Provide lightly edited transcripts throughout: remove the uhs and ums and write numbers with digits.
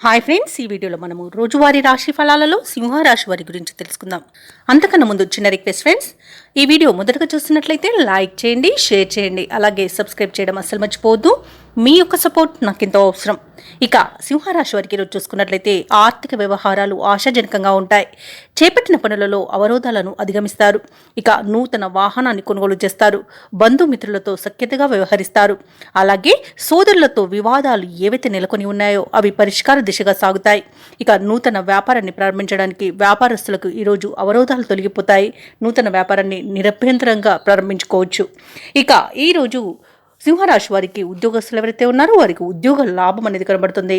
Hi friends, ఈ వీడియోలో మనము రోజువారీ రాశి ఫలాలలో సింహరాశి వారి గురించి తెలుసుకుందాం. అంతకన్నా ముందు చిన్న రిక్వెస్ట్ ఫ్రెండ్స్, ఈ వీడియో మొదటగా చూస్తున్నట్లయితే లైక్ చేయండి, షేర్ చేయండి, అలాగే సబ్స్క్రైబ్ చేయడం అస్సలు మర్చిపోవద్దు. మీ యొక్క సపోర్ట్ నాకు ఎంతో అవసరం. ఇక సింహరాశి వారికి ఈరోజు చూసుకున్నట్లయితే ఆర్థిక వ్యవహారాలు ఆశాజనకంగా ఉంటాయి. చేపట్టిన పనులలో అవరోధాలను అధిగమిస్తారు. ఇక నూతన వాహనాన్ని కొనుగోలు చేస్తారు. బంధుమిత్రులతో సఖ్యతగా వ్యవహరిస్తారు. అలాగే సోదరులతో వివాదాలు ఏవైతే నెలకొని ఉన్నాయో అవి పరిష్కార దిశగా సాగుతాయి. ఇక నూతన వ్యాపారాన్ని ప్రారంభించడానికి వ్యాపారస్తులకు ఈరోజు అవరోధాలు తొలగిపోతాయి. నూతన వ్యాపారాన్ని నిరభ్యంతరంగా ప్రారంభించుకోవచ్చు. ఇక ఈరోజు సింహరాశి వారికి ఉద్యోగస్తులు ఎవరైతే ఉన్నారో వారికి ఉద్యోగ లాభం అనేది కనబడుతుంది.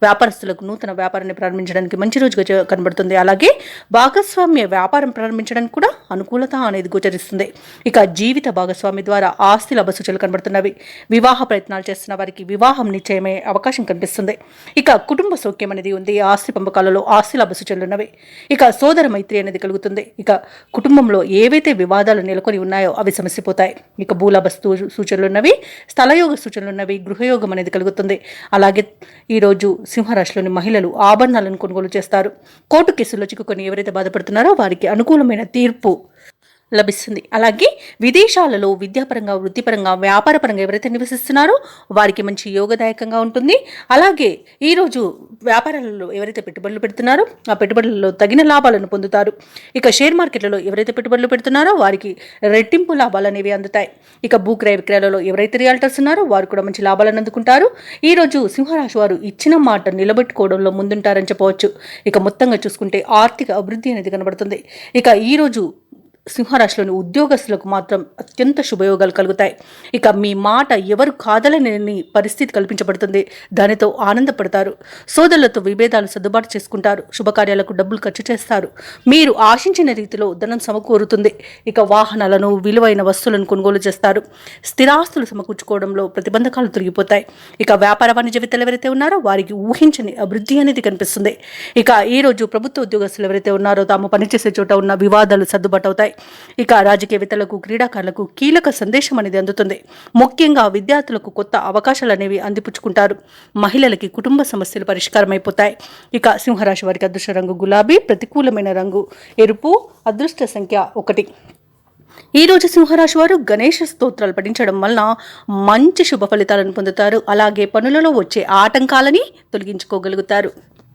వ్యాపారస్తులకు నూతన వ్యాపారాన్ని ప్రారంభించడానికి మంచి రోజుగా కనబడుతుంది. అలాగే భాగస్వామ్య వ్యాపారం ప్రారంభించడానికి కూడా అనుకూలత అనేది గోచరిస్తుంది. ఇక జీవిత భాగస్వామి ద్వారా ఆస్తి లాభ సూచనలు కనబడుతున్నవి. వివాహ ప్రయత్నాలు చేస్తున్న వారికి వివాహం నిశ్చయమయ్యే అవకాశం కనిపిస్తుంది. ఇక కుటుంబ సౌఖ్యం అనేది ఉంది. ఆస్తి పంపకాలలో ఆస్తి లాభ సూచనలు ఉన్నవి. ఇక సోదర మైత్రి అనేది కలుగుతుంది. ఇక కుటుంబంలో ఏవైతే వివాదాలు నెలకొని ఉన్నాయో అవి సమసిపోతాయి. ఇక భూలాభ సూచనలు ఉన్నవి. స్థలయోగ సూచనలు ఉన్నవి. గృహయోగం అనేది కలుగుతుంది. అలాగే ఈరోజు సింహరాశిలోని మహిళలు ఆభరణాలను కొనుగోలు చేస్తారు. కోర్టు కేసుల్లో చిక్కుకొని ఎవరైతే బాధపడుతున్నారో వారికి అనుకూలమైన తీర్పు లభిస్తుంది. అలాగే విదేశాలలో విద్యాపరంగా, వృత్తిపరంగా, వ్యాపారపరంగా ఎవరైతే నివసిస్తున్నారో వారికి మంచి యోగదాయకంగా ఉంటుంది. అలాగే ఈరోజు వ్యాపారాలలో ఎవరైతే పెట్టుబడులు పెడుతున్నారో ఆ పెట్టుబడులలో తగిన లాభాలను పొందుతారు. ఇక షేర్ మార్కెట్లలో ఎవరైతే పెట్టుబడులు పెడుతున్నారో వారికి రెట్టింపు లాభాలు అనేవి అందుతాయి. ఇక భూక్రయ విక్రయాలలో ఎవరైతే రియాల్టర్స్ ఉన్నారో వారు కూడా మంచి లాభాలను అందుకుంటారు. ఈరోజు సింహరాశి వారు ఇచ్చిన మాట నిలబెట్టుకోవడంలో ముందుంటారని చెప్పవచ్చు. ఇక మొత్తంగా చూసుకుంటే ఆర్థిక అభివృద్ధి అనేది కనబడుతుంది. ఇక ఈరోజు సింహరాశిలోని ఉద్యోగస్తులకు మాత్రం అత్యంత శుభయోగాలు కలుగుతాయి. ఇక మీ మాట ఎవరు కాదలని పరిస్థితి కల్పించబడుతుంది. దానితో ఆనందపడతారు. సోదరులతో విభేదాలు సర్దుబాటు చేసుకుంటారు. శుభకార్యాలకు డబ్బులు ఖర్చు చేస్తారు. మీరు ఆశించిన రీతిలో ధనం సమకూరుతుంది. ఇక వాహనాలను, విలువైన వస్తువులను కొనుగోలు చేస్తారు. స్థిరాస్తులు సమకూర్చుకోవడంలో ప్రతిబంధకాలు తొలగిపోతాయి. ఇక వ్యాపార వాణిజ్య వేత్తలు ఎవరైతే ఉన్నారో వారికి ఊహించని అభివృద్ధి అనేది కనిపిస్తుంది. ఇక ఈరోజు ప్రభుత్వ ఉద్యోగస్తులు ఎవరైతే ఉన్నారో తాము పనిచేసే చోట ఉన్న వివాదాలు సర్దుబాటు అవుతాయి. ఇక రాజకీయవేత్తలకు, క్రీడాకారులకు కీలక సందేశం అనేది అందుతుంది. ముఖ్యంగా విద్యార్థులకు కొత్త అవకాశాలు అనేవి అందిపుచ్చుకుంటారు. మహిళలకి కుటుంబ సమస్యలు పరిష్కారం అయిపోతాయి. ఇక సింహరాశి వారికి అదృష్ట రంగు గులాబీ, ప్రతికూలమైన రంగు ఎరుపు, అదృష్ట సంఖ్య 1. ఈరోజు సింహరాశి వారు గణేష స్తోత్రాలు పఠించడం వలన మంచి శుభ ఫలితాలను పొందుతారు. అలాగే పనులలో వచ్చే ఆటంకాలని తొలగించుకోగలుగుతారు.